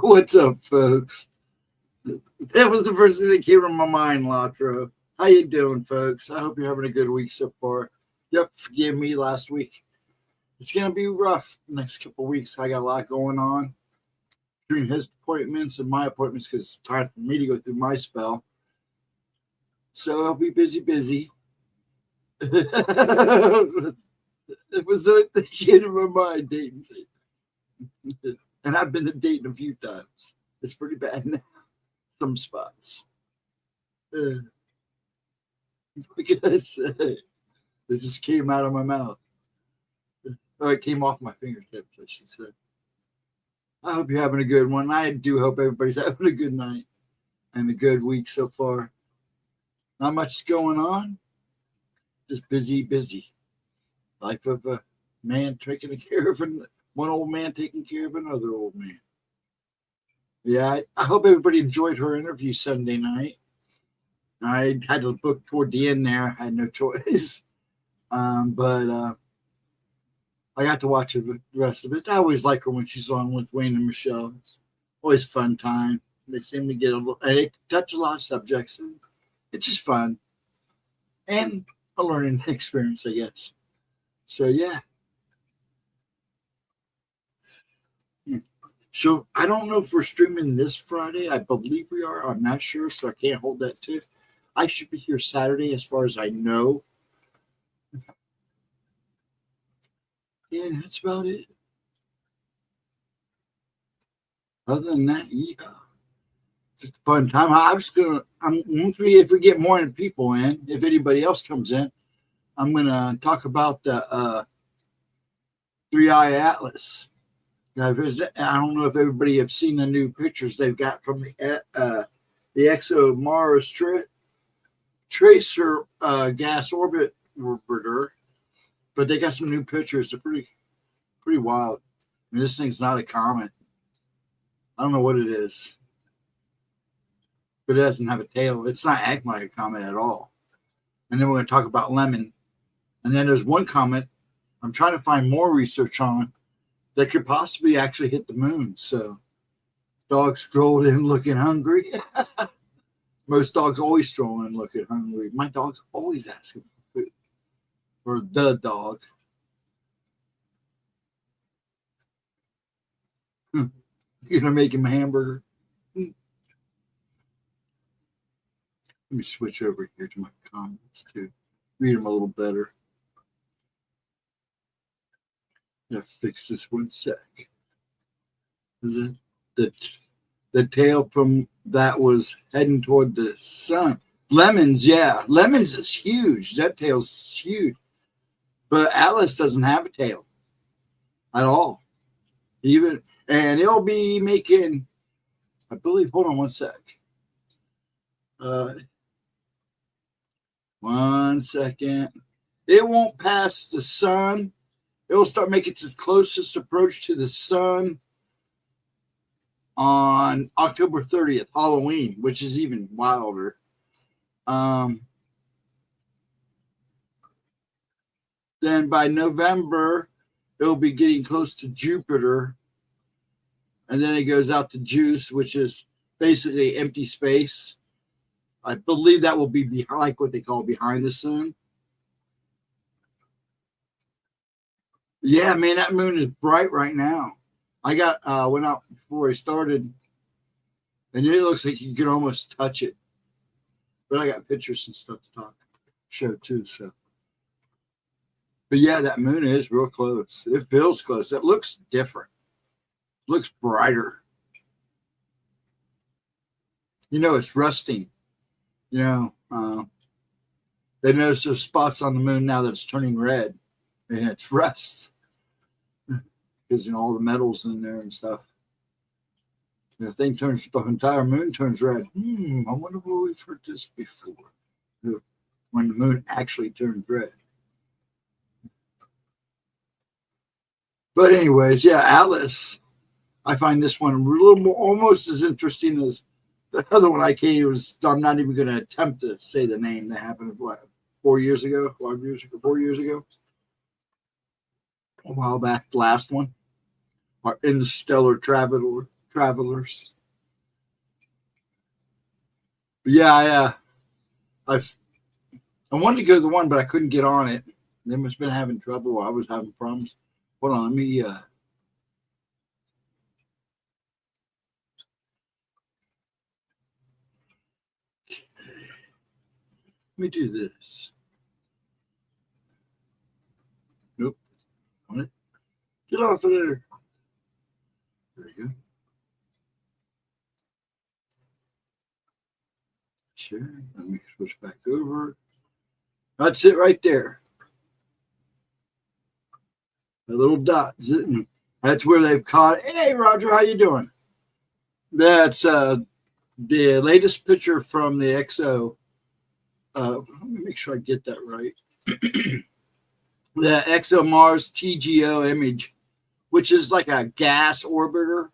What's up, folks? That was the first thing that came to my mind, Latro. How you doing, folks? I hope you're having a good week so far. Yep, forgive me last week. It's going to be rough the next couple of weeks. I got a lot going on between his appointments and my appointments because it's time for me to go through my spell. So I'll be busy. It was what came to my mind, dating. And I've been to dating a few times. It's pretty bad now. Some spots. What can I say? It just came out of my mouth. Or it came off my fingertips, I should say. I hope you're having a good one. I do hope everybody's having a good night and a good week so far. Not much going on. Just busy. Life of a man taking care of one old man taking care of another old man. Yeah, I hope everybody enjoyed her interview Sunday night. I had to book toward the end there. I had no choice. But I got to watch the rest of it. I always like her when she's on with Wayne and Michelle. It's always a fun time. They seem to get and they touch a lot of subjects. And it's just fun. And a learning experience, I guess. So, yeah. So I don't know if we're streaming this Friday. I believe we are. I'm not sure, so I can't hold that to. I should be here Saturday as far as I know. Yeah, that's about it. Other than that, yeah. Just a fun time. If we get more people in, if anybody else comes in, I'm going to talk about the 3-Eye Atlas. I don't know if everybody have seen the new pictures they've got from the ExoMars Tracer gas orbiter, but they got some new pictures. They're pretty wild. I mean, this thing's not a comet. I don't know what it is, but it doesn't have a tail. It's not acting like a comet at all. And then we're going to talk about Lemon. And then there's one comet I'm trying to find more research on that could possibly actually hit the moon. So, dog strolled in looking hungry. Most dogs always stroll in looking hungry. My dog's always asking for food. Or the dog. You're going to make him a hamburger? Let me switch over here to my comments to read them a little better. I'll fix this one sec. The tail from that was heading toward the sun. Lemons, yeah. Lemons is huge. That tail's huge. But Atlas doesn't have a tail at all. And it'll be making, I believe, hold on one sec. 1 second. It won't pass the sun. It will start making its closest approach to the sun on October 30th, Halloween, which is even wilder. Then by November, it'll be getting close to Jupiter. And then it goes out to Juice, which is basically empty space. I believe that will be behind, like what they call behind the sun. Yeah, man, that moon is bright right now. I went out before I started, and it looks like you can almost touch it. But I got pictures and stuff to show too. So, but yeah, that moon is real close. It feels close. It looks different. It looks brighter. It's rusting. They notice those spots on the moon now that it's turning red, and it's rust because all the metals in there and stuff. The thing turns, the entire moon turns red. I wonder where we've heard this before. When the moon actually turns red. But anyways, yeah, Atlas. I find this one a little more, almost as interesting as the other one. I'm not even going to attempt to say the name. That happened, 4 years ago, 5 years ago, 4 years ago. A while back, the last one. Our Interstellar Travelers. But yeah, I wanted to go to the one, but I couldn't get on it. They must have been having trouble. I was having problems. Hold on, let me do this. Nope. On it. Get off of there. There you go. Sure. Let me switch back over. That's it right there. The little dot. That's where they've caught. Hey, Roger, how you doing? That's the latest picture from the XO. Let me make sure I get that right. The ExoMars TGO image, which is like a gas orbiter.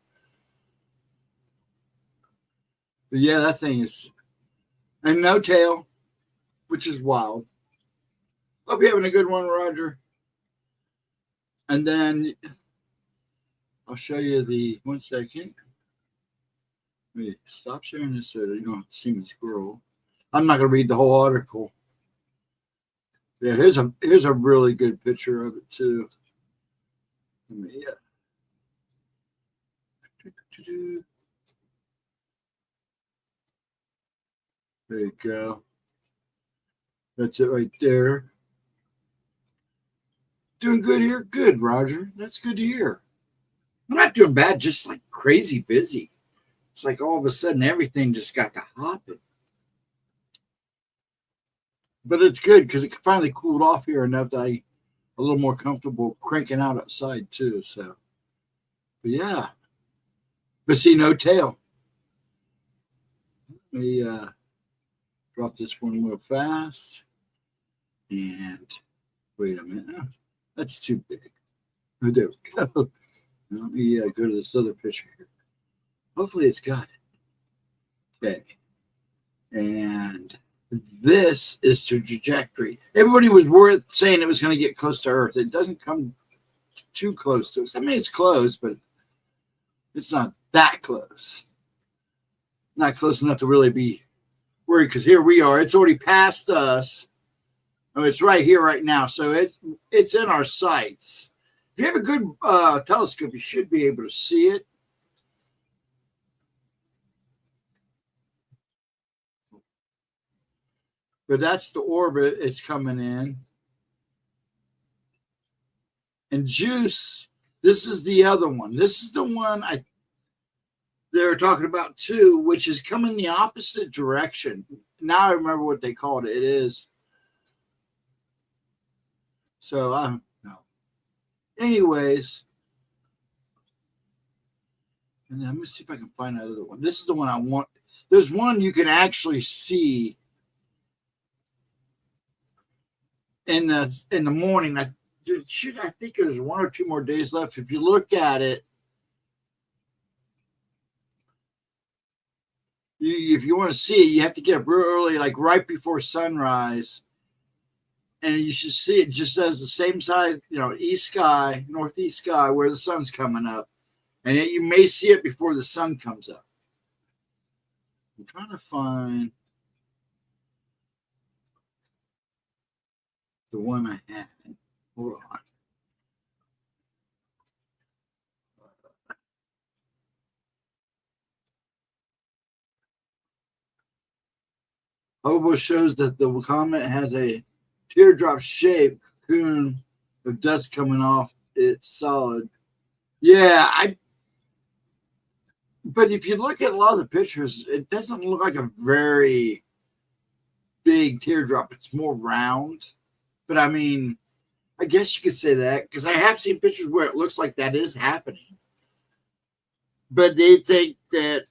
But yeah, that thing is, and no tail, which is wild. Hope you're having a good one, Roger. And then I'll show you the 1 second. Let me stop sharing this so you don't have to see me scroll. I'm not going to read the whole article. Yeah, here's a really good picture of it too. Yeah. There you go. That's it right there. Doing good here? Good, Roger. That's good to hear. I'm not doing bad, just like crazy busy. It's like all of a sudden everything just got to hopping. But it's good because it finally cooled off here enough that I'm a little more comfortable cranking out outside too. So, but yeah. But see, no tail. Let me drop this one real fast. And wait a minute. Oh, that's too big. Oh, there we go. Let me go to this other picture here. Hopefully it's got it. Okay. And this is the trajectory. Everybody was worried saying it was going to get close to Earth. It doesn't come too close to us. I mean, it's close, but it's not that close. Not close enough to really be worried because here we are. It's already past us. Oh, it's right here right now. So it's in our sights. If you have a good telescope, you should be able to see it. But that's the orbit it's coming in. And Juice, this is the other one. This is the one they're talking about too, which is coming the opposite direction. Now I remember what they called it. It is. So I don't know. Anyways, And let me see if I can find another one. This is the one I want. There's one you can actually see in the morning. I think there's 1 or 2 more days left. If you look at it, if you want to see it, you have to get up real early, like right before sunrise. And you should see it just as the same side, east sky, northeast sky, where the sun's coming up. And you may see it before the sun comes up. I'm trying to find the one I had. Hold on. Audible shows that the comet has a teardrop shaped cocoon of dust coming off its solid. Yeah, but if you look at a lot of the pictures, it doesn't look like a very big teardrop. It's more round. But I mean, I guess you could say that because I have seen pictures where it looks like that is happening. But they think that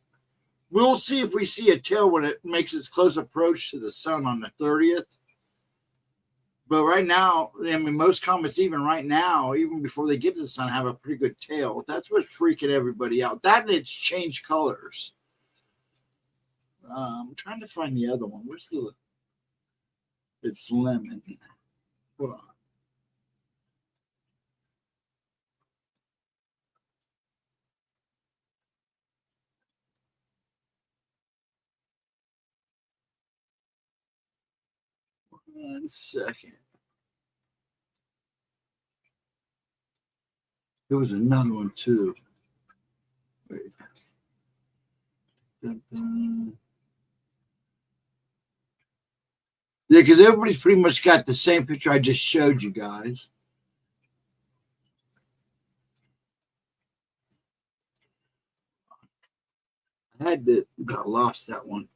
we'll see if we see a tail when it makes its close approach to the sun on the 30th. But right now, I mean, most comets, even right now, even before they get to the sun, have a pretty good tail. That's what's freaking everybody out. That and it's changed colors. I'm trying to find the other one. Where's the? It's lemon. Hold on. One second. There was another one too. Wait. Yeah, because everybody's pretty much got the same picture I just showed you guys. I lost that one.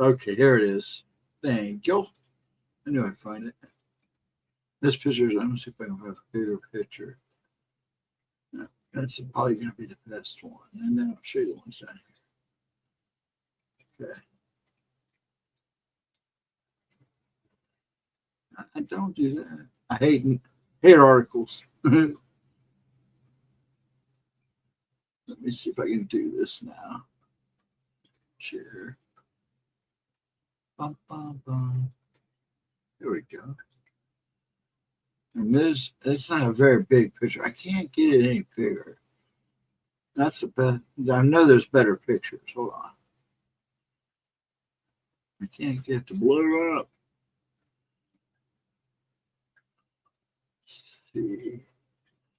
Okay, here it is. Thank you. I knew I'd find it. This picture is, I'm going to see if I can have a bigger picture. No, that's probably going to be the best one. And then I'll show you the ones down here. Okay. I don't do that. I hate articles. Let me see if I can do this now. Share. Bum, bum, bum. There we go. And it's not a very big picture. I can't get it any bigger. That's the best. I know there's better pictures. Hold on. I can't get it to blow up. Let's see.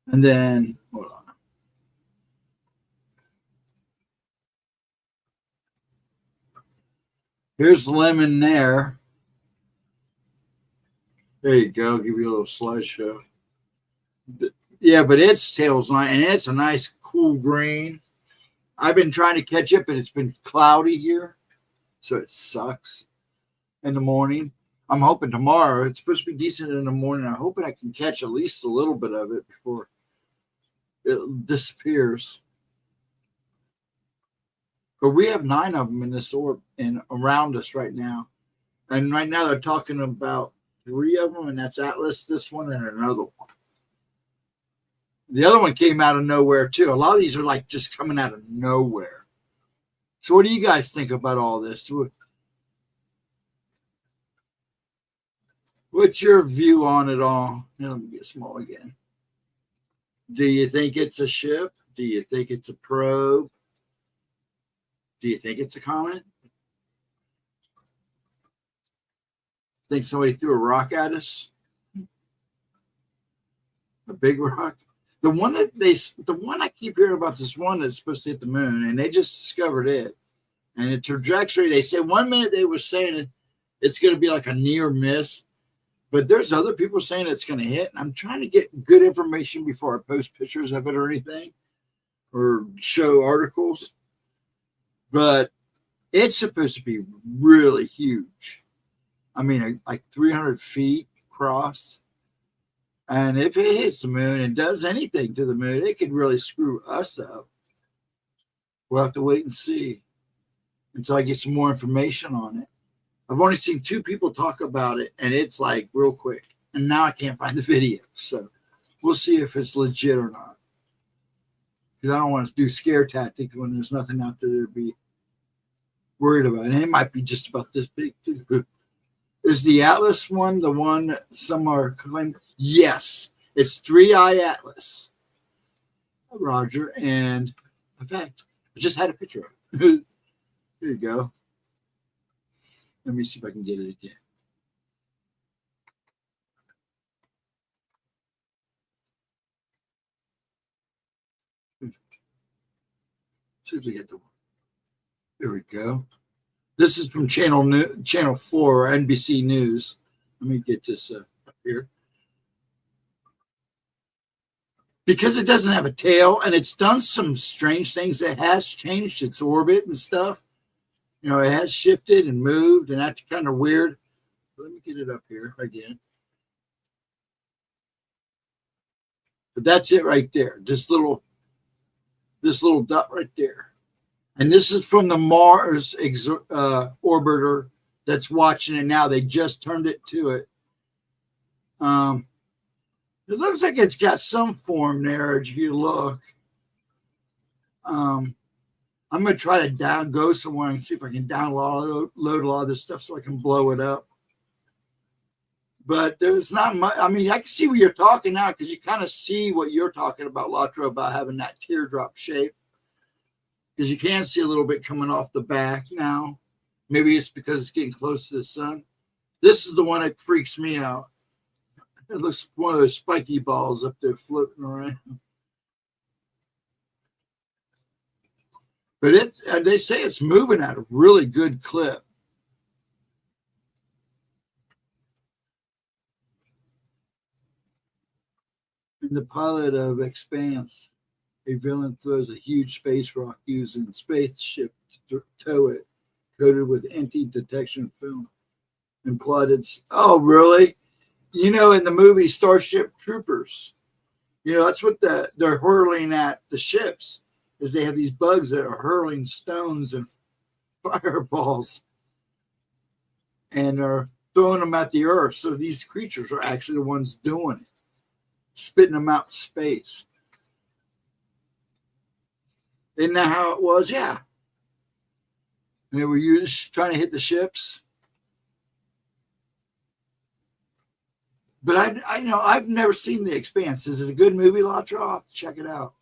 And then, hold on. Here's lemon there. There you go. Give you a little slideshow. But, yeah, but its tail's nice, and it's a nice cool green. I've been trying to catch it, but it's been cloudy here, so it sucks in the morning. I'm hoping tomorrow. It's supposed to be decent in the morning. I'm hoping I can catch at least a little bit of it before it disappears. But we have 9 of them in this orb and around us right now. And right now they're talking about 3 of them, and that's Atlas, this one, and another one. The other one came out of nowhere, too. A lot of these are like just coming out of nowhere. So what do you guys think about all this? What's your view on it all? Let me get small again. Do you think it's a ship? Do you think it's a probe? Do you think it's a comet? Think somebody threw a rock at us? A big rock? The one I keep hearing about, this one that's supposed to hit the moon, and they just discovered it. And the trajectory, they say 1 minute they were saying it's going to be like a near miss, But there's other people saying it's going to hit. I'm trying to get good information before I post pictures of it or anything or show articles. But it's supposed to be really huge. I mean, like 300 feet across. And if it hits the moon and does anything to the moon, it could really screw us up. We'll have to wait and see until I get some more information on it. I've only seen 2 people talk about it, and it's like real quick. And now I can't find the video. So we'll see if it's legit or not. Because I don't want to do scare tactics when there's nothing out there to be worried about. And it might be just about this big, too. Is the Atlas one the one some are claiming? Yes. It's 3-eye Atlas. Roger. And in fact, I just had a picture of it. Here you go. Let me see if I can get it again. See if we get the one. There we go. This is from Channel 4, NBC News. Let me get this up here. Because it doesn't have a tail and it's done some strange things, it has changed its orbit and stuff. You know, it has shifted and moved, and that's kind of weird. Let me get it up here again. But that's it right there. This little dot right there. And this is from the Mars orbiter that's watching it now. They just turned it to it. It looks like it's got some form there if you look. I'm going to try to go somewhere and see if I can download a lot of this stuff so I can blow it up. But there's not much. I mean, I can see what you're talking now because you kind of see what you're talking about, Latro, about having that teardrop shape. Because you can see a little bit coming off the back now. Maybe it's because it's getting close to the sun. This is the one that freaks me out. It looks like one of those spiky balls up there floating around. But they say it's moving at a really good clip. In the pilot of Expanse, a villain throws a huge space rock using a spaceship to tow it, coated with anti-detection film. And plotted. Oh, really? You know, in the movie Starship Troopers, you know, that's what they're hurling at the ships. Is they have these bugs that are hurling stones and fireballs and are throwing them at the earth. So these creatures are actually the ones doing it, spitting them out in space. Isn't that how it was? Yeah. And they were trying to hit the ships. But I know I've never seen The Expanse. Is it a good movie, Latra? I'll have to check it out.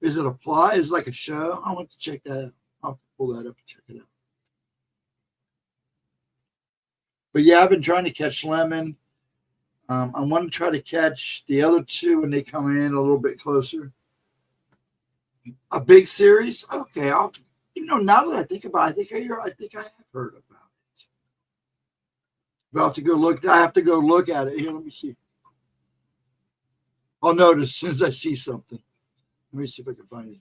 Is it a plot? Is it like a show? I want to check that out. I'll pull that up and check it out. But yeah, I've been trying to catch Lemon. I want to try to catch the other 2 when they come in a little bit closer. A big series? Okay, now that I think about it, I think I have heard about it. But I'll have to go look. I have to go look at it. Here, let me see. I'll notice as soon as I see something. Let me see if I can find it.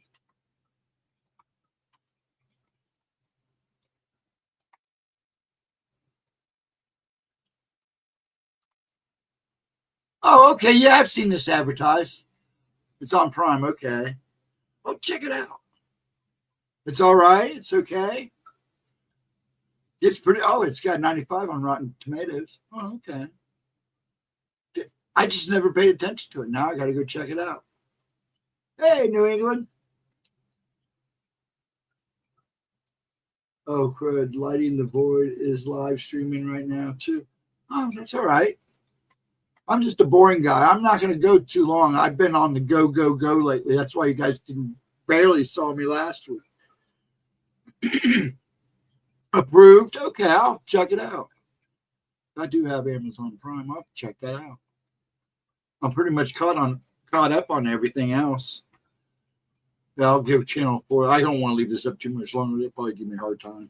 Oh, okay. Yeah, I've seen this advertised. It's on Prime. Okay. Well, check it out. It's all right. It's okay. It's pretty. Oh, it's got 95 on Rotten Tomatoes. Oh, okay. I just never paid attention to it. Now I got to go check it out. Hey, New England. Oh, crud. Lighting the Void is live streaming right now, too. Oh, that's all right. I'm just a boring guy. I'm not going to go too long. I've been on the go lately. That's why you guys barely saw me last week. Approved? Okay, I'll check it out. I do have Amazon Prime. I'll check that out. I'm pretty much caught up on everything else. Yeah, I'll give Channel 4. I don't want to leave this up too much longer. They'll probably give me a hard time.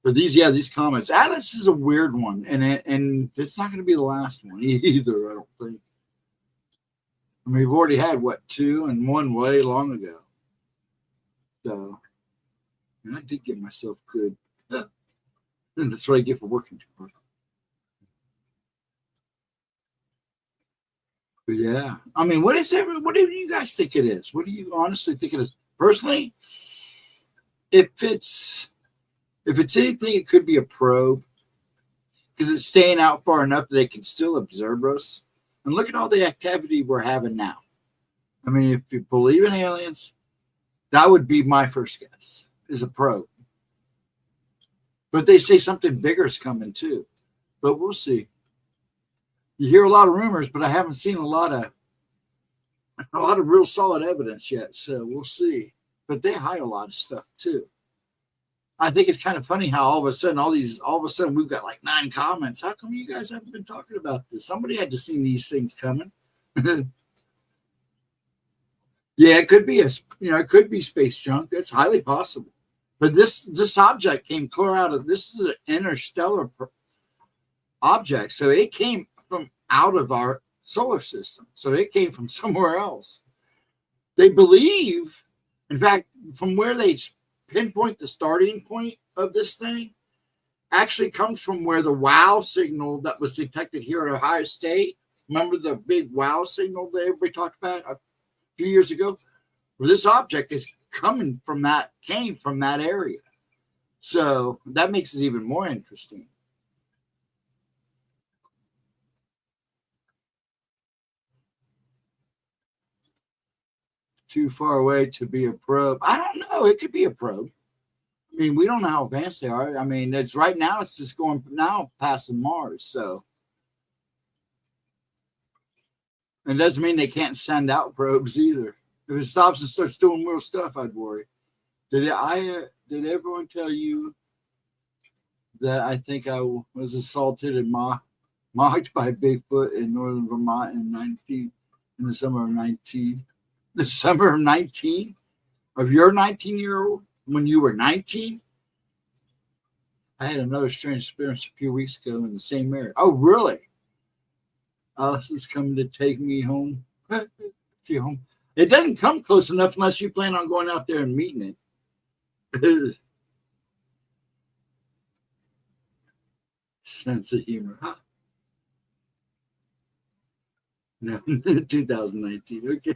But these comments. Atlas is a weird one, and it's not going to be the last one either, I don't think. I mean, we've already had, what, 2 and 1 way long ago. So, and I did get myself good. And that's what I get for working too hard. But yeah, I mean, what do you guys think it is? What do you honestly think it is? Personally, if it's anything, it could be a probe because it's staying out far enough that it can still observe us. And look at all the activity we're having now. I mean, if you believe in aliens, that would be my first guess, is a probe. But they say something bigger is coming too. But we'll see. You hear a lot of rumors, but I haven't seen a lot of real solid evidence yet. So we'll see. But they hide a lot of stuff too. I think it's kind of funny how all of a sudden we've got like 9 comments. How come you guys haven't been talking about this? Somebody had to see these things coming. Yeah, it could be it could be space junk. It's highly possible. But this object came clear out of, this is an interstellar object. So it came from out of our solar system. So it came from somewhere else. They believe, in fact, from where they pinpoint the starting point of this thing actually comes from where the wow signal that was detected here at Ohio State. Remember the big wow signal that everybody talked about a few years ago? Well, this object is came from that area. So that makes it even more interesting. Too far away to be a probe. I don't know. It could be a probe. I mean, we don't know how advanced they are. I mean, it's right now, it's just going now passing Mars. So it doesn't mean they can't send out probes either. If it stops and starts doing real stuff, I'd worry. Did everyone tell you that I think I was assaulted and mocked by Bigfoot in northern Vermont in the summer of 19? The summer of 19? Of your 19-year-old? When you were 19? I had another strange experience a few weeks ago in the same area. Oh, really? Alice is coming to take me home. See home. It doesn't come close enough unless you plan on going out there and meeting it. Sense of humor. Huh? No, 2019. Okay.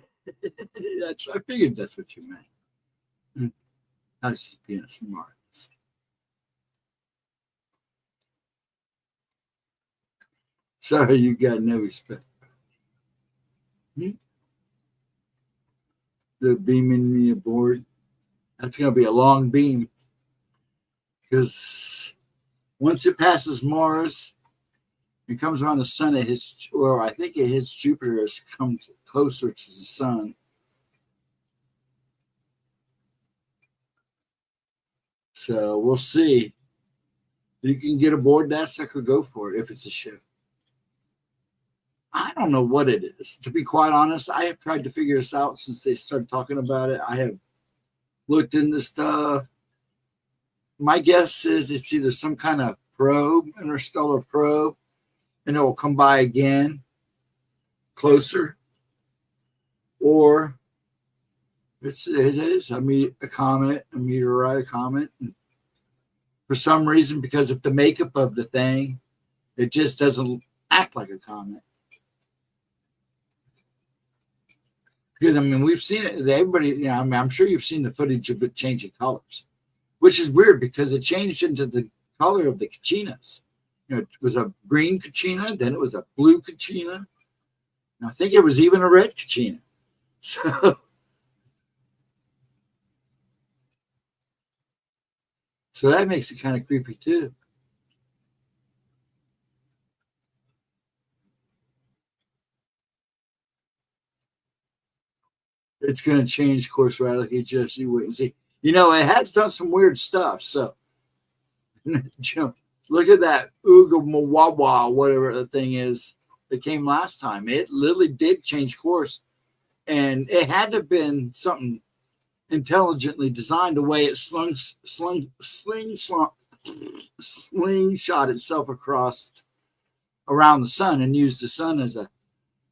I figured that's what you meant. I was just being smart. Sorry, you got no respect. They're beaming me aboard. That's going to be a long beam. Because once it passes Mars, it comes around the sun, I think it hits Jupiter as it comes closer to the sun. So we'll see. You can get aboard that sucker, go for it if it's a ship. I don't know what it is. To be quite honest, I have tried to figure this out since they started talking about it. I have looked into stuff. My guess is it's either some kind of probe, interstellar probe, and it will come by again closer, or it is a comet, a meteorite, a comet. And for some reason, because of the makeup of the thing, it just doesn't act like a comet. Because, I mean, we've seen it. Everybody, I'm sure you've seen the footage of it changing colors, which is weird because it changed into the color of the Kachinas. It was a green Kachina, then it was a blue Kachina. And I think it was even a red Kachina. So that makes it kind of creepy too. It's going to change course radically. Just you wait and see. It has done some weird stuff. So look at that Uga whatever the thing is that came last time. It literally did change course, and it had to have been something intelligently designed. The way it slung slingshot itself across around the sun and used the sun as a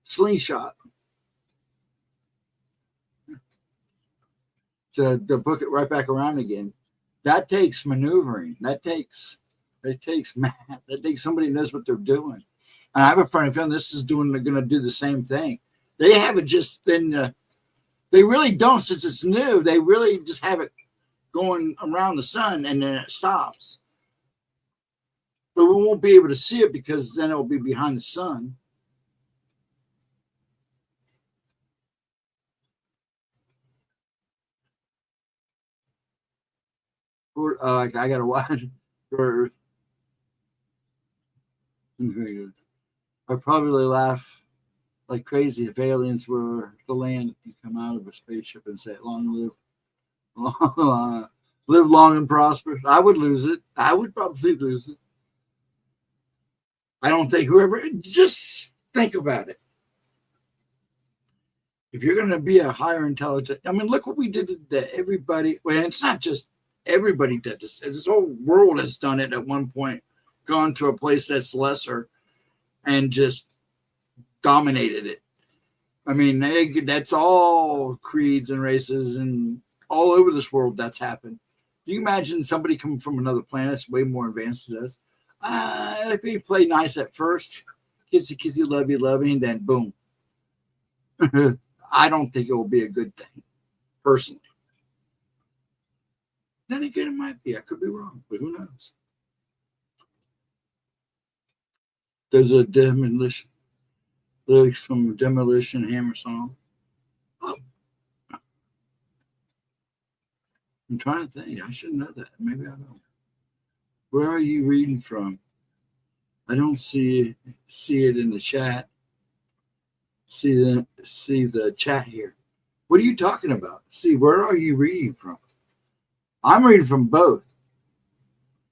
slingshot to book it right back around again. That takes maneuvering. That takes somebody who knows what they're doing. And I have a funny feeling this is going to do the same thing. They haven't just been. They really don't, since it's new. They really just have it going around the sun and then it stops. But we won't be able to see it because then it'll be behind the sun. I got to watch. I'd probably laugh like crazy if aliens were the land and come out of a spaceship and say, "Long live, live long and prosper." I would lose it. I would probably lose it. I don't think whoever. Just think about it. If you're going to be a higher intelligence, I mean, look what we did to everybody. Well, it's not just everybody did this. This whole world has done it at one point, gone to a place that's lesser and just dominated it. I mean, that's all creeds and races and all over this world that's happened. Do you imagine somebody coming from another planet that's way more advanced than us? They play nice at first, kissy, love you, and then boom. I don't think it will be a good thing, personally. Then again, it might be. I could be wrong, but who knows? There's a demolition, lyrics from Demolition Hammer song. Oh. I'm trying to think. I should know that. Maybe I don't. Where are you reading from? I don't see it in the chat. See the chat here. What are you talking about? See, where are you reading from? I'm reading from both.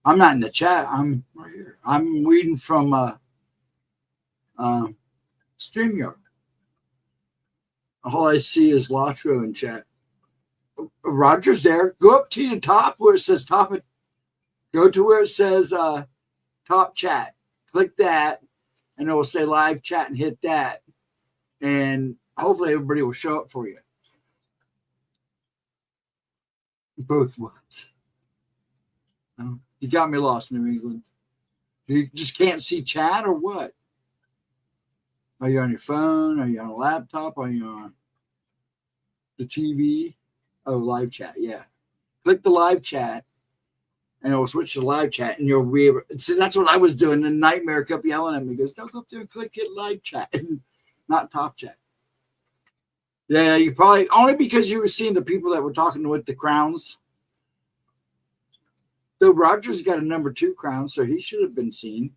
I'm not in the chat. I'm right here. I'm reading from StreamYard. All I see is Latro in chat. Roger's there. Go up to the top where it says top. Go to where it says top chat. Click that, and it will say live chat, and hit that. And hopefully everybody will show up for you. Both what? You got me lost, New England. You just can't see chat or what? Are you on your phone? Are you on a laptop? Are you on the TV? Oh, live chat. Yeah. Click the live chat, and it will switch to live chat, and you'll be able. See, that's what I was doing. The Nightmare kept yelling at me. He goes, "Don't go up there and click it live chat." Not top chat. Yeah, you probably only because you were seeing the people that were talking with the crowns. Though Roger's got a number 2 crown, so he should have been seen.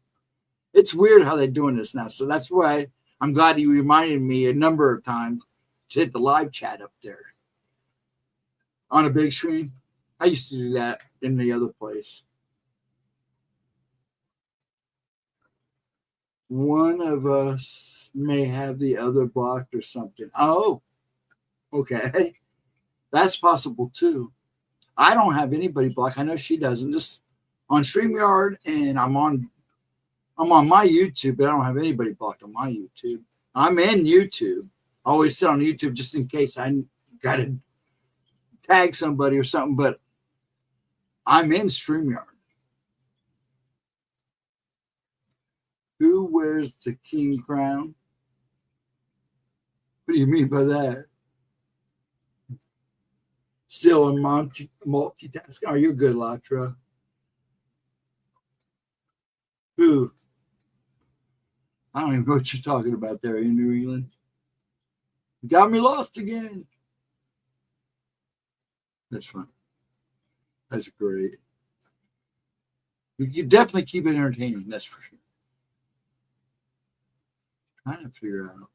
It's weird how they're doing this now. So that's why I'm glad you reminded me a number of times to hit the live chat up there on a big screen. I used to do that in the other place. One of us may have the other blocked or something. Oh, okay. That's possible too. I don't have anybody blocked. I know she doesn't. Just on StreamYard, and I'm on my YouTube, but I don't have anybody blocked on my YouTube. I'm in YouTube. I always sit on YouTube just in case I got to tag somebody or something, but I'm in StreamYard. Who wears the king crown? What do you mean by that? Still in multitasking. Oh, you're good, Latra. Who? I don't even know what you're talking about there in New England. You got me lost again. That's fun. That's great. You definitely keep it entertaining, that's for sure. Trying to figure out.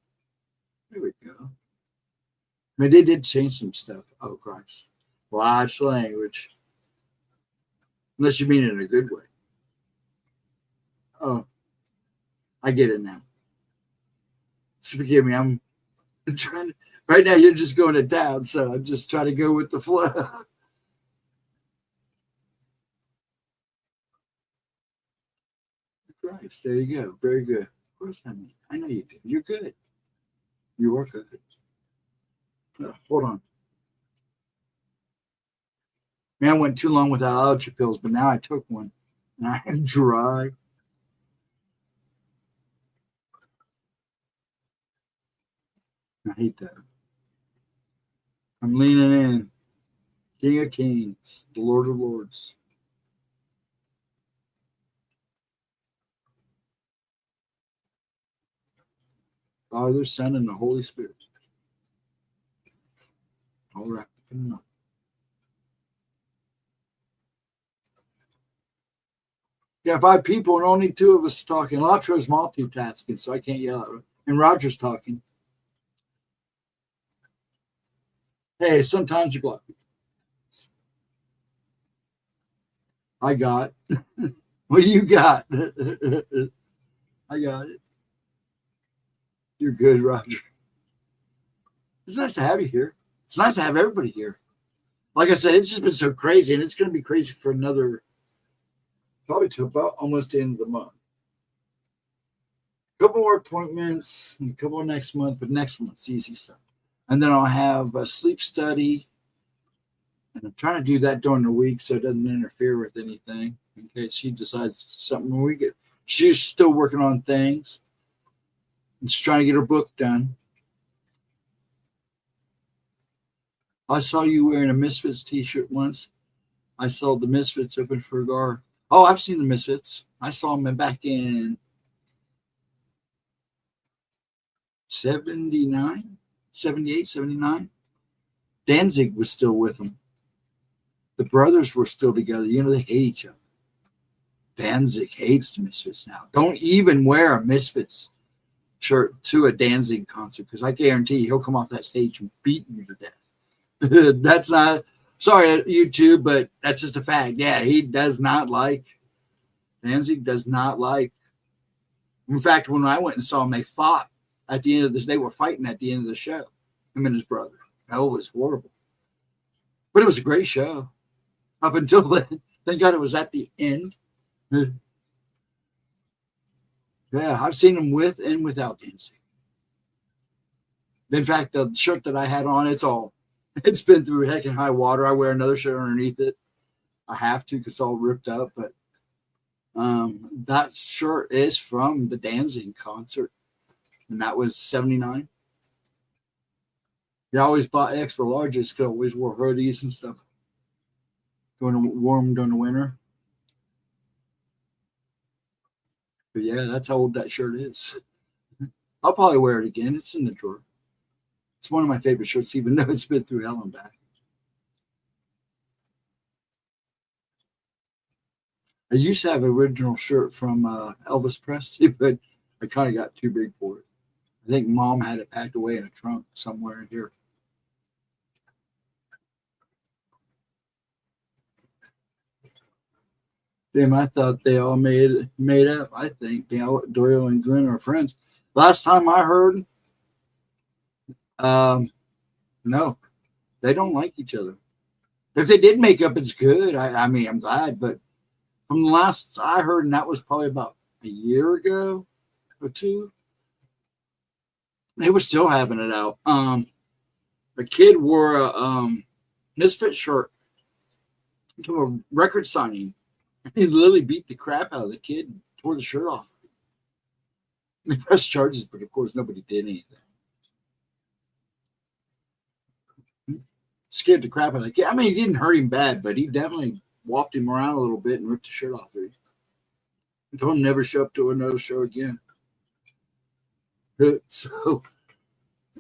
There we go. I mean, they did change some stuff. Oh, Christ. Watch language. Unless you mean it in a good way. Oh, I get it now. So forgive me. I'm trying to. Right now, you're just going to town, so I'm just trying to go with the flow. Christ. There you go. Very good. Of course, I know you do. You're good. You are good. Hold on. Man, I went too long without allergy pills, but now I took one and I am dry. I hate that. I'm leaning in. King of Kings, the Lord of Lords. Father, Son, and the Holy Spirit. All right. Yeah, 5 people and only 2 of us talking. Latro's multitasking, so I can't yell at her. And Roger's talking. Hey, sometimes you block me. I got. What do you got? I got it. You're good, Roger. It's nice to have you here. It's nice to have everybody here. Like I said, it's just been so crazy, and it's going to be crazy for another, probably to about almost the end of the month. A couple more appointments, and a couple next month, but next month's easy stuff. And then I'll have a sleep study, and I'm trying to do that during the week so it doesn't interfere with anything in case she decides something when we get. She's still working on things. And she's trying to get her book done. I saw you wearing a Misfits t-shirt once. I saw the Misfits open for a Gar. Oh, I've seen the Misfits. I saw them back in 79, 78, 79. Danzig was still with them. The brothers were still together. You know, they hate each other. Danzig hates the Misfits now. Don't even wear a Misfits shirt to a Danzig concert because I guarantee you he'll come off that stage and beat you to death. That's not, sorry, YouTube, but that's just a fact. Yeah, he does not like, Danzig does not like. In fact, when I went and saw him, they fought at the end of this. They were fighting at the end of the show, him and his brother. That was horrible. But it was a great show. Up until then, thank God it was at the end. Yeah, I've seen him with and without dancing. In fact, the shirt that I had on, it's been through heck and high water. I wear another shirt underneath it. I have to because it's all ripped up. But that shirt is from the Danzig concert. And that was 79. I always bought extra larges because I always wore hoodies and stuff. Warm during the winter. But yeah, that's how old that shirt is. I'll probably wear it again. It's in the drawer. It's one of my favorite shirts, even though it's been through hell and back. I used to have an original shirt from Elvis Presley, but I kind of got too big for it. I think Mom had it packed away in a trunk somewhere in here. Damn, I thought they all made up. I think Doyle and Glenn are friends. Last time I heard, no, they don't like each other. If they did make up, it's good. I mean, I'm glad. But from the last I heard, and that was probably about a year ago or 2, they were still having it out. A kid wore a Misfit shirt to a record signing. He literally beat the crap out of the kid and tore the shirt off. They pressed charges, but of course nobody did anything. Scared the crap out of the kid. I mean, he didn't hurt him bad, but he definitely whopped him around a little bit and ripped the shirt off of him. He told him never show up to another show again. So,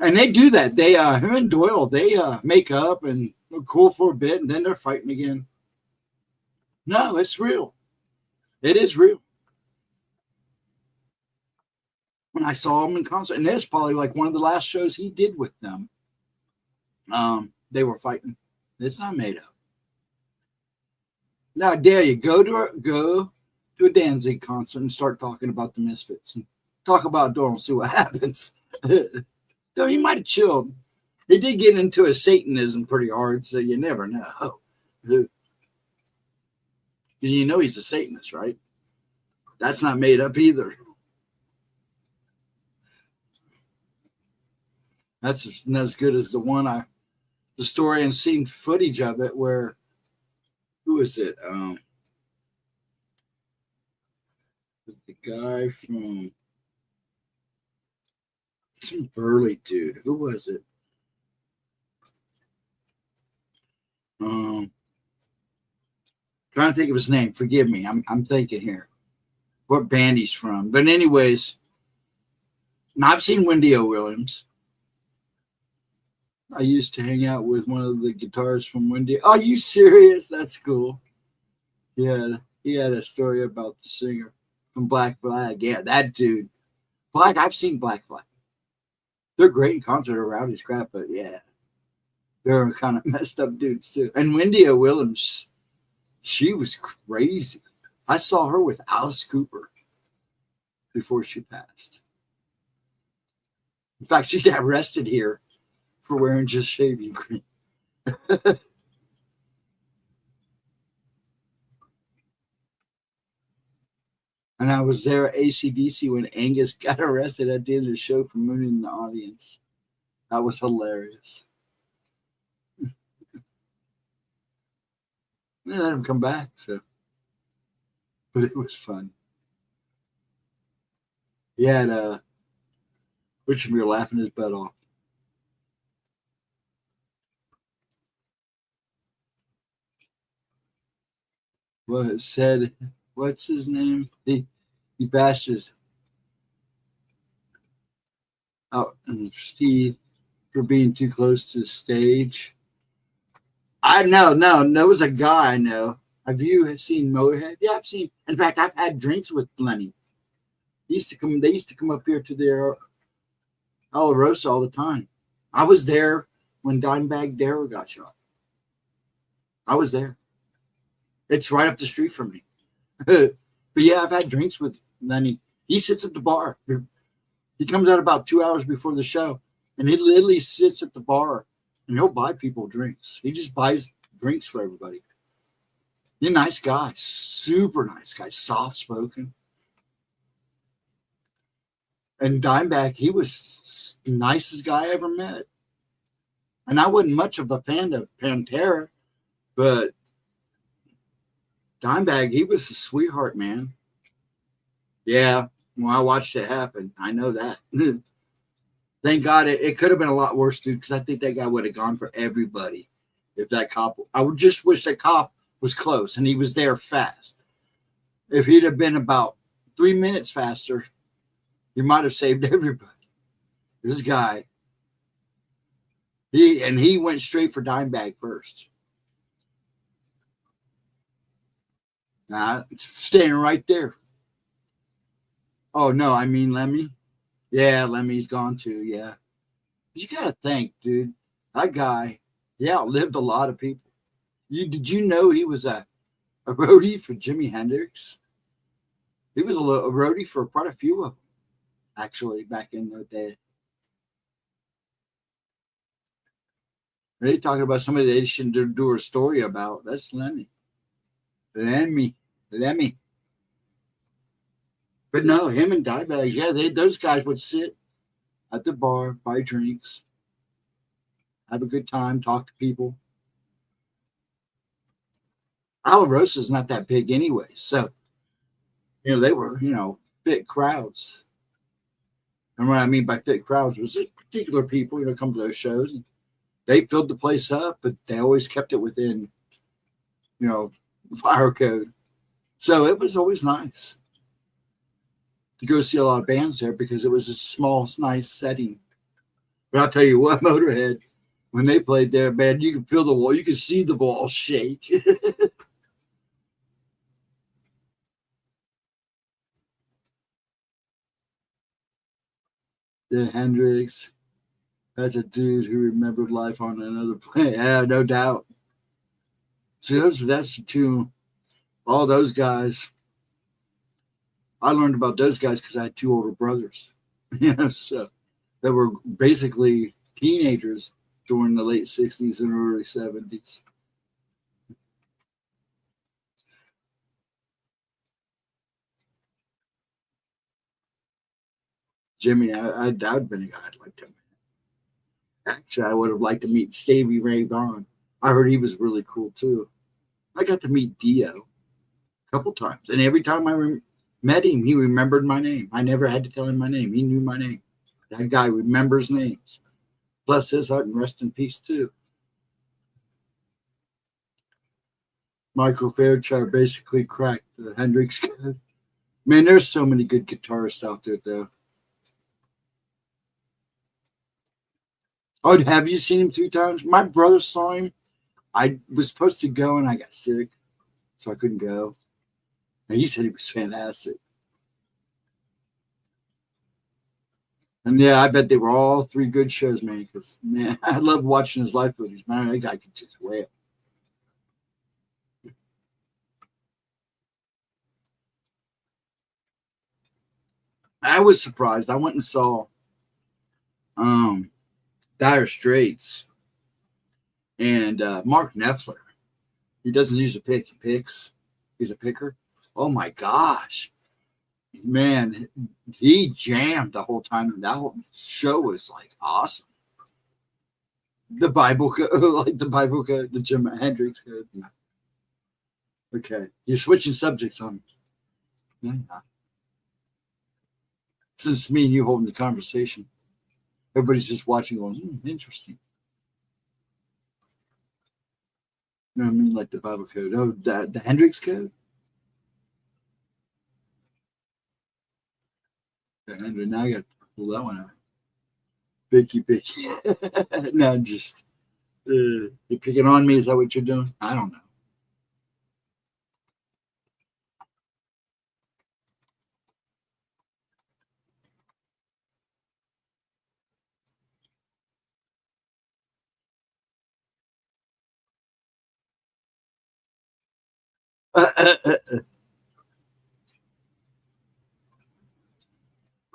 and they do that. They, him and Doyle, they make up and look cool for a bit, and then they're fighting again. No, it's real. It is real. When I saw him in concert, and it's probably like one of the last shows he did with them. They were fighting. It's not made up. Now, I dare you go to a Danzig concert and start talking about the Misfits and talk about Doyle and see what happens. Though he might have chilled. He did get into his Satanism pretty hard, so you never know. You know he's a Satanist, right? That's not made up either. That's not as good as the story and seen footage of it where, who is it? The guy from some burly dude. Who was it? Trying to think of his name. Forgive me. I'm thinking here. What band he's from. But anyways, I've seen Wendy O. Williams. I used to hang out with one of the guitarists from Wendy. Are you serious? That's cool. Yeah, he had a story about the singer from Black Flag. Yeah, that dude. I've seen Black Flag. They're great in concert around his crap, but yeah, they're kind of messed up dudes too. And Wendy O. Williams, she was crazy. I saw her with Alice Cooper before she passed. In fact, she got arrested here for wearing just shaving cream. And I was there at AC/DC when Angus got arrested at the end of the show for mooning the audience. That was hilarious. They let him come back, so. But it was fun. He had Richard Muir laughing his butt off. Well, it said, what's his name? He bashes out and Steve for being too close to the stage. No, there was a guy I know. Have you seen Motorhead? Yeah, I've seen. In fact, I've had drinks with Lenny. They used to come up here to their Alarosa all the time. I was there when Dimebag Darrell got shot. I was there. It's right up the street from me. But yeah, I've had drinks with Lenny. He sits at the bar. He comes out about 2 hours before the show, and he literally sits at the bar, and he'll buy people drinks. He just buys drinks for everybody. He's a nice guy, super nice guy, soft-spoken. And Dimebag, he was the nicest guy I ever met. And I wasn't much of a fan of Pantera, but Dimebag, he was a sweetheart, man. Yeah, well, I watched it happen. I know that. Thank God it could have been a lot worse, dude, because I think that guy would have gone for everybody. If that cop, I would just wish that cop was close and he was there fast. If he'd have been about 3 minutes faster, he might have saved everybody. This guy, he went straight for Dimebag first. It's standing right there. Oh, no, I mean Lemmy. Yeah, Lemmy's gone too, yeah. But you got to think, dude, that guy, he outlived a lot of people. Did you know he was a roadie for Jimi Hendrix? He was a roadie for quite a few of them, actually, back in the day. They're talking about somebody they should do a story about. That's Lemmy. Lemmy. But no, him and Dimebag, yeah, those guys would sit at the bar, buy drinks, have a good time, talk to people. Alarosa's not that big anyway, so they were fit crowds. And what I mean by fit crowds was particular people come to those shows. And they filled the place up, but they always kept it within fire code. So it was always nice to go see a lot of bands there because it was a small, nice setting. But I'll tell you what, Motorhead, when they played there, man, you could feel the wall. You could see the wall shake. The Hendrix, that's a dude who remembered life on another planet. Yeah, no doubt. See, that's the two. All those guys. I learned about those guys because I had two older brothers, so that were basically teenagers during the late 60s and early 70s. Jimmy, I'd have been a guy I'd like to meet. Actually, I would have liked to meet Stevie Ray Vaughan. I heard he was really cool too. I got to meet Dio a couple times, and every time I met him, he remembered my name. I never had to tell him my name. He knew my name. That guy remembers names. Bless his heart and rest in peace too. Michael Fairchild basically cracked the Hendrix code. Man, there's so many good guitarists out there, though. Oh, have you seen him 2 times? My brother saw him. I was supposed to go, and I got sick, so I couldn't go. And he said he was fantastic. And yeah, I bet they were all 3 good shows, man. Because man, I love watching his live footage. Man, that guy could just wail. I was surprised. I went and saw Dire Straits and Mark Knopfler. He doesn't use a pick, he picks. He's a picker. Oh my gosh. Man, he jammed the whole time. And that whole show was like awesome. The Bible code, like the Bible code, the Jim Hendrix code. Okay. You're switching subjects on me. Yeah. Since it's me and you holding the conversation, everybody's just watching going, interesting. You know what I mean? Like the Bible code. Oh, the Hendrix code? And now I got to pull that one out. Picky. No, just you're picking on me. Is that what you're doing? I don't know.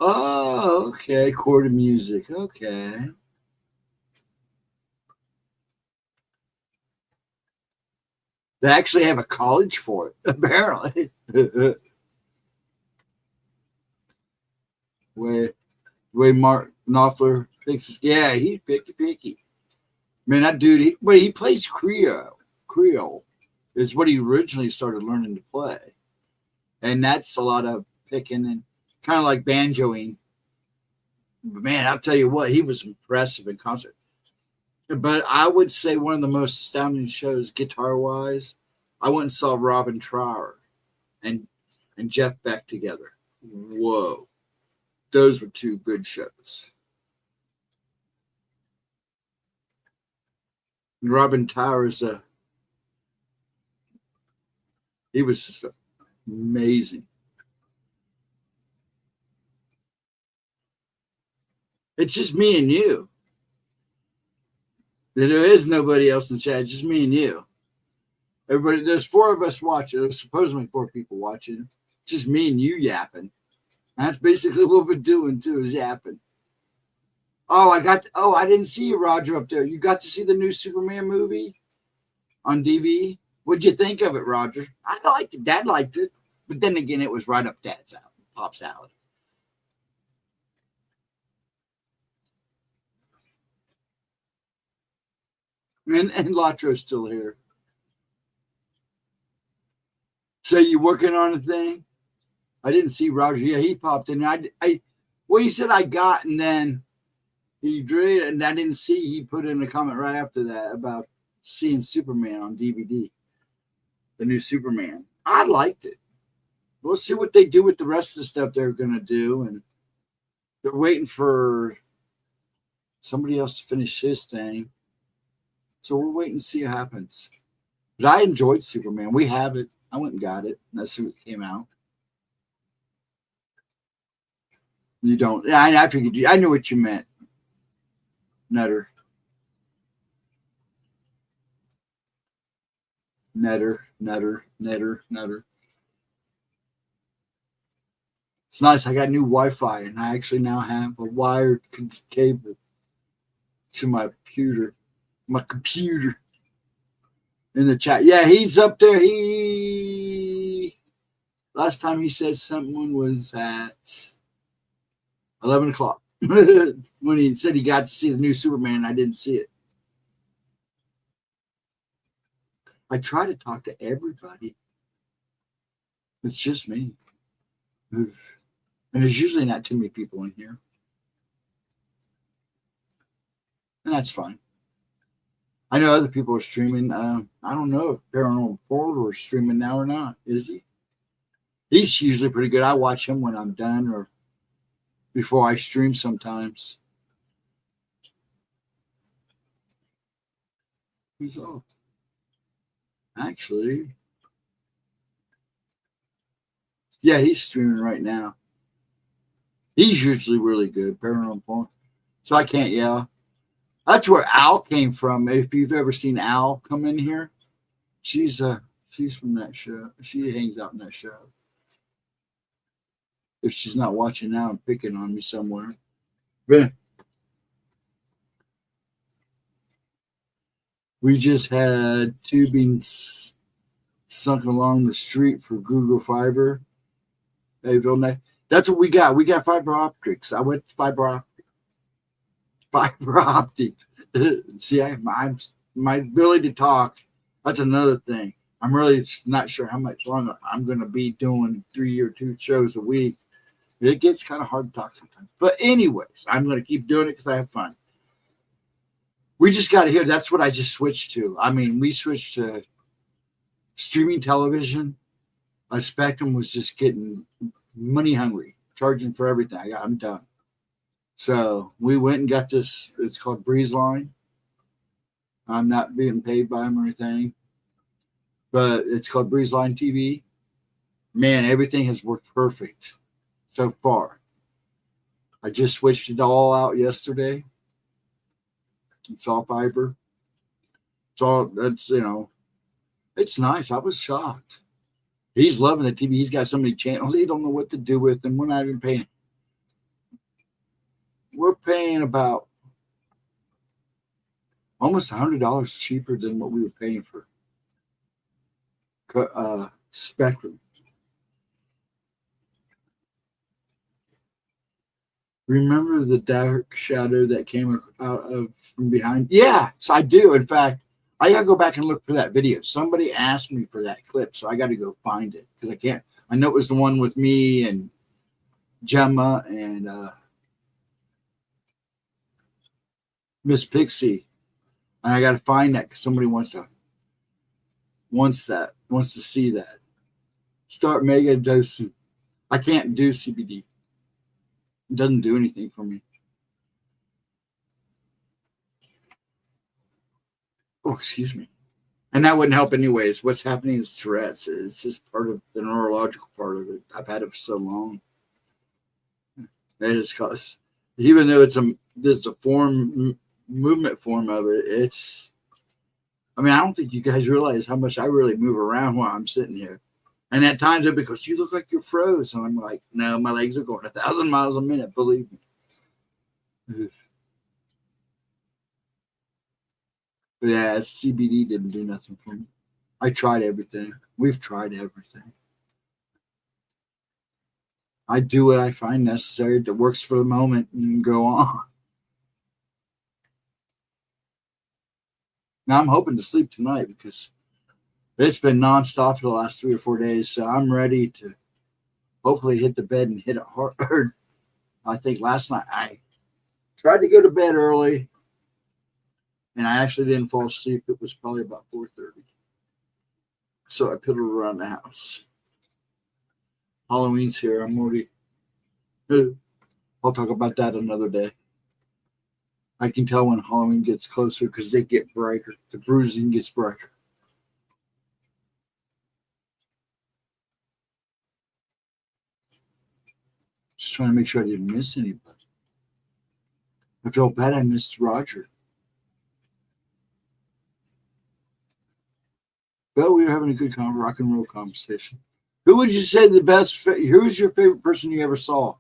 Oh, okay. Chord music. Okay. They actually have a college for it, apparently. way Mark Knopfler picks. Yeah, he's picky. Man, that dude. He plays Creole. Creole is what he originally started learning to play, and that's a lot of picking and kind of like banjoing. But man, I'll tell you what, he was impressive in concert. But I would say one of the most astounding shows, guitar-wise, I went and saw Robin Trower and Jeff Beck together. Whoa. Those were 2 good shows. And Robin Towers, he was just amazing. It's just me and you. There is nobody else in the chat. It's just me and you. Everybody, there's 4 of us watching. There's supposedly 4 people watching. It's just me and you yapping. That's basically what we're doing too, is yapping. Oh, I didn't see you, Roger, up there. You got to see the new Superman movie on DVD? What'd you think of it, Roger? I liked it. Dad liked it. But then again, it was right up Dad's alley, Pop's alley. And Latro's still here. So you working on a thing? I didn't see Roger. Yeah, he popped in. He said I got, and then he did, and I didn't see. He put in a comment right after that about seeing Superman on DVD, the new Superman. I liked it. We'll see what they do with the rest of the stuff they're gonna do, and they're waiting for somebody else to finish his thing. So we'll wait and see what happens. But I enjoyed Superman. We have it. I went and got it. That's when it came out. You don't. Yeah, I figured you. I knew what you meant. Nutter. It's nice. I got new Wi-Fi, and I actually now have a wired cable to my computer. In the chat. Yeah, he's up there. Last time he said someone was at 11 o'clock. When he said he got to see the new Superman, I didn't see it. I try to talk to everybody. It's just me. And there's usually not too many people in here. And that's fine. I know other people are streaming. I don't know if Paranormal Portal is streaming now or not. Is he? He's usually pretty good. I watch him when I'm done or before I stream sometimes. He's off. Actually, yeah, he's streaming right now. He's usually really good, Paranormal Portal. So I can't yell. That's where Al came from. If you've ever seen Al come in here, she's from that show. She hangs out in that show. If she's not watching now and picking on me somewhere. But we just had tubing sunk along the street for Google Fiber. That's what we got. We got fiber optics. I went to fiber optic. See, my ability to talk. That's another thing. I'm really not sure how much longer I'm going to be doing 3 or 2 shows a week. It gets kind of hard to talk sometimes. But anyways, I'm going to keep doing it because I have fun. We just got to hear. That's what I just switched to. I mean, we switched to streaming television. Spectrum was just getting money hungry, charging for everything. I'm done. So we went and got this. It's called Breeze Line. I'm not being paid by them or anything, but it's called Breeze Line TV. Man, everything has worked perfect so far. I just switched it all out yesterday. It's all fiber. That's it's nice. I was shocked. He's loving the TV. He's got so many channels. He don't know what to do with them. We're not even paying. We're paying about almost $100 cheaper than what we were paying for Spectrum. Remember the dark shadow that came out of from behind? Yeah, so I do. In fact, I gotta go back and look for that video. Somebody asked me for that clip, so I got to go find it because I can't. I know it was the one with me and Gemma and Miss Pixie, and I got to find that because somebody wants to see that. Start mega dosing. I can't do CBD. It doesn't do anything for me. Oh, excuse me. And that wouldn't help anyways. What's happening is Tourette's. It's just part of the neurological part of it. I've had it for so long. That is cause, even though there's a movement form of it, I don't think you guys realize how much I really move around while I'm sitting here. And at times it because you look like you're froze. And I'm like, no, my legs are going 1,000 miles a minute, believe me. But yeah, CBD didn't do nothing for me. I tried everything. We've tried everything. I do what I find necessary that works for the moment and go on. Now I'm hoping to sleep tonight because it's been nonstop for the last 3 or 4 days. So I'm ready to hopefully hit the bed and hit it hard. I think last night I tried to go to bed early and I actually didn't fall asleep. It was probably about 4:30. So I piddled around the house. Halloween's here. I'll talk about that another day. I can tell when Halloween gets closer because they get brighter. The bruising gets brighter. Just trying to make sure I didn't miss anybody. I felt bad I missed Roger. But we were having a good rock and roll conversation. Who would you say the best? Who's your favorite person you ever saw?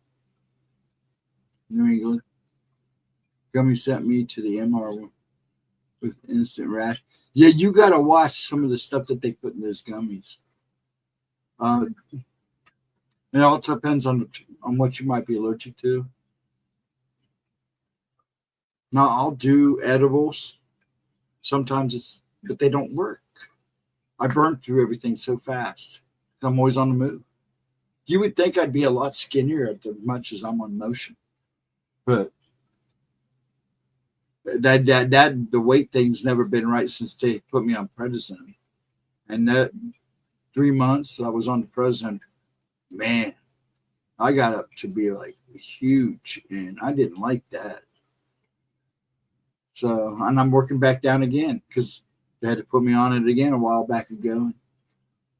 New England. Gummy sent me to the MR with instant rash. Yeah, you got to watch some of the stuff that they put in those gummies. It all depends on what you might be allergic to. Now I'll do edibles. Sometimes but they don't work. I burn through everything so fast. I'm always on the move. You would think I'd be a lot skinnier as much as I'm on motion, but the weight thing's never been right since they put me on prednisone. And that 3 months I was on the prednisone, man, I got up to be like huge, and I didn't like that. So, and I'm working back down again because they had to put me on it again a while back ago.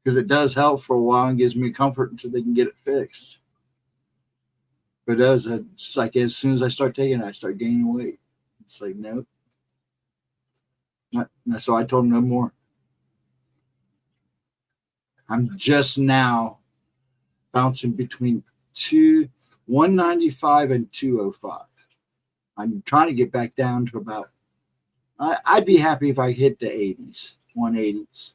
Because it does help for a while and gives me comfort until they can get it fixed. But it does. It's like as soon as I start taking it, I start gaining weight. It's like, nope. So I told him no more. I'm just now bouncing between 195 and 205. I'm trying to get back down to about, I'd be happy if I hit the 80s, 180s.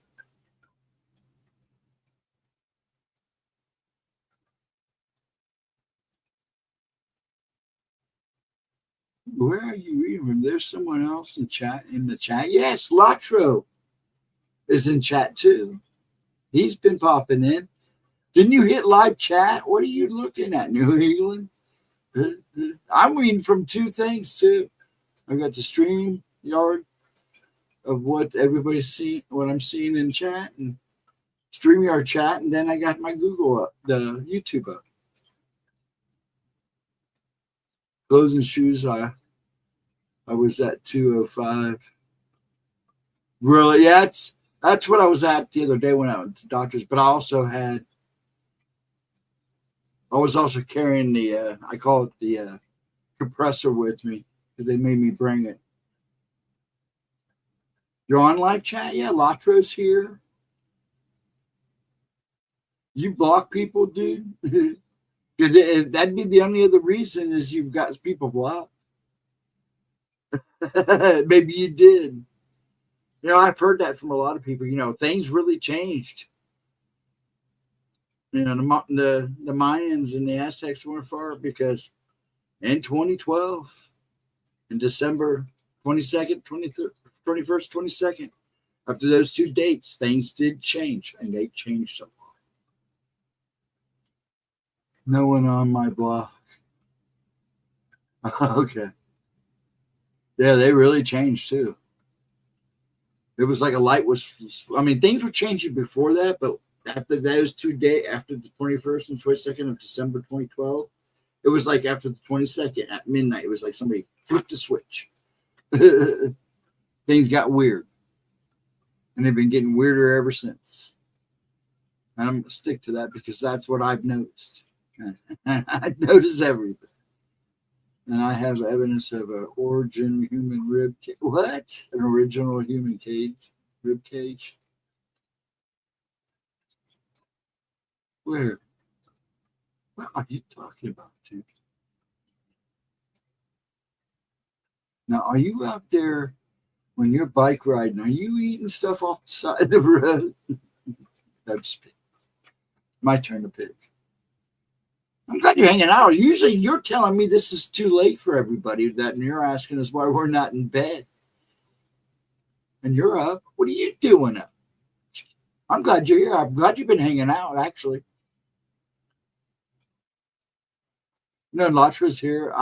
Where are you reading? There's someone else in the chat. Yes, Latro is in chat too. He's been popping in. Didn't you hit live chat? What are you looking at, New England? I'm reading from two things too. I got the stream yard of what everybody's seeing, what I'm seeing in chat, and StreamYard chat, and then I got my Google up, the YouTube up. Clothes and shoes, I was at 205. Really? Yeah, that's what I was at the other day when I went to the doctors. But I was also carrying the I call it the compressor with me because they made me bring it. You're on live chat? Yeah, Latro's here. You block people, dude? That'd be the only other reason is you've got people blocked. Maybe you did. You know, I've heard that from a lot of people. You know, things really changed. You know, the Mayans and the Aztecs weren't far because in 2012, in December 22nd, 23rd, 21st, 22nd, after those two dates, things did change, and they changed a lot. No one on my block. Okay. Yeah, they really changed too. It was like a light was, I mean, things were changing before that, but after those 2 days, after the 21st and 22nd of December 2012, it was like after the 22nd at midnight, it was like somebody flipped a switch. Things got weird. And they've been getting weirder ever since. And I'm going to stick to that because that's what I've noticed. And I notice everything. And I have evidence of an origin human rib cage. What? An original human cage? Rib cage? Where? What are you talking about, dude? Now, are you out there when you're bike riding? Are you eating stuff off the side of the road? That's my turn to pick. I'm glad you're hanging out. Usually you're telling me this is too late for everybody, and you're asking us why we're not in bed. And you're up. What are you doing up? I'm glad you're here. I'm glad you've been hanging out, actually. No, Latra's here.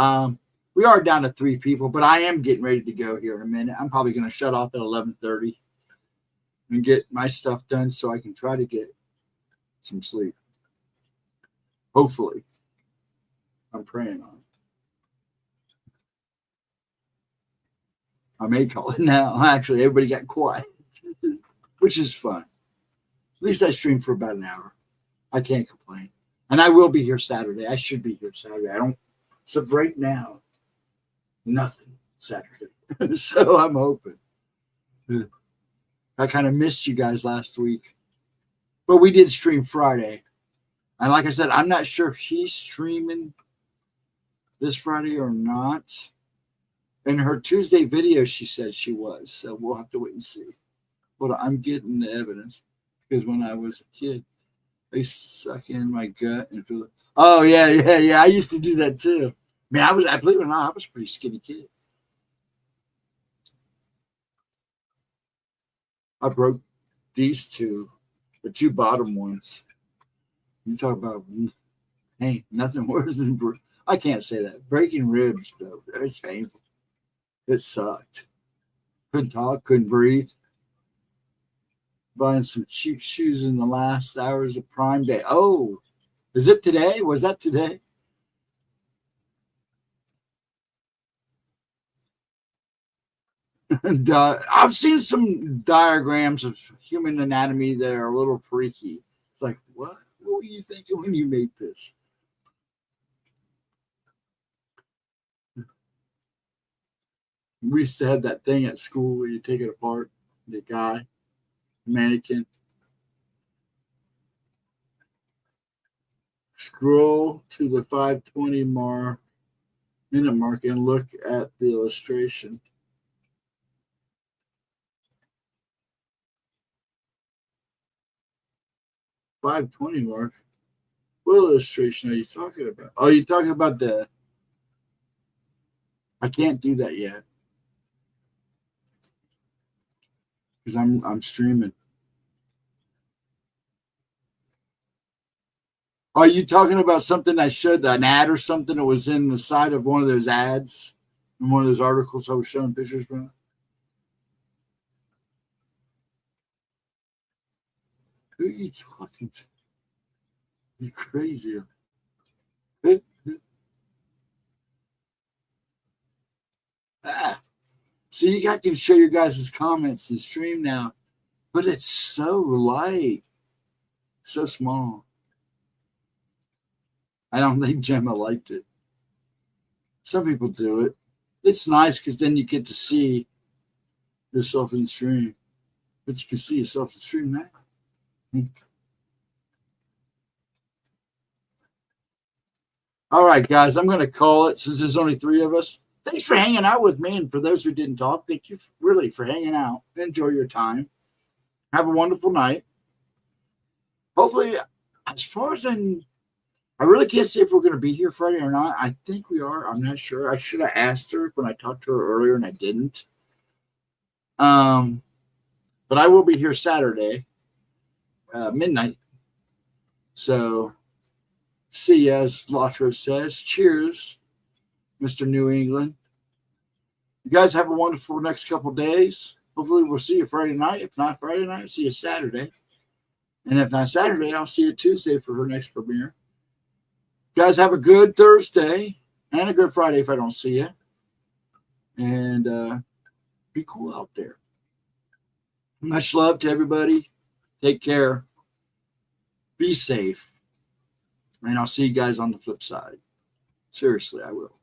We are down to 3 people, but I am getting ready to go here in a minute. I'm probably going to shut off at 11:30 and get my stuff done so I can try to get some sleep. Hopefully. I'm praying on it. I may call it now. Actually, everybody got quiet, which is fun. At least I streamed for about an hour. I can't complain. And I will be here Saturday. I should be here Saturday. I don't. So right now, nothing Saturday. So I'm hoping. I kind of missed you guys last week. But we did stream Friday. And like I said, I'm not sure if she's streaming this Friday or not. In her Tuesday video, she said she was. So we'll have to wait and see. But I'm getting the evidence. Because when I was a kid, I used to suck in my gut and feel like, oh, yeah. I used to do that too. Man, I believe it or not, I was a pretty skinny kid. I broke these two, the two bottom ones. You talk about, hey, nothing worse than, I can't say that. Breaking ribs, though, it's painful. It sucked. Couldn't talk, couldn't breathe. Buying some cheap shoes in the last hours of Prime Day. Oh, is it today? Was that today? And I've seen some diagrams of human anatomy that are a little freaky. It's like, what? What were you thinking when you made this? We used to have that thing at school where you take it apart, the guy, mannequin. Scroll to the 5:20 minute mark and look at the illustration. $5.20 mark. What illustration are you talking about? Oh, you're talking about the. I can't do that yet because I'm streaming. Are you talking about something I showed, an ad or something that was in the side of one of those ads, in one of those articles I was showing pictures from? Who are you talking to? You crazy. See, you can show your guys' comments and stream now, but it's so light, so small. I don't think Gemma liked it. Some people do it. It's nice because then you get to see yourself in the stream, but you can see yourself in the stream now. All right, guys, I'm going to call it since there's only 3 of us. Thanks for hanging out with me. And for those who didn't talk, thank you really for hanging out. Enjoy your time. Have a wonderful night. Hopefully, as far as I really can't say if we're going to be here Friday or not. I think we are. I'm not sure. I should have asked her when I talked to her earlier, and I didn't. But I will be here Saturday, midnight. So, see ya, as Latro says. Cheers, Mr. New England. You guys have a wonderful next couple days. Hopefully, we'll see you Friday night. If not Friday night, see you Saturday. And if not Saturday, I'll see you Tuesday for her next premiere. Guys, have a good Thursday and a good Friday if I don't see you. And be cool out there. Much love to everybody. Take care. Be safe. And I'll see you guys on the flip side. Seriously, I will.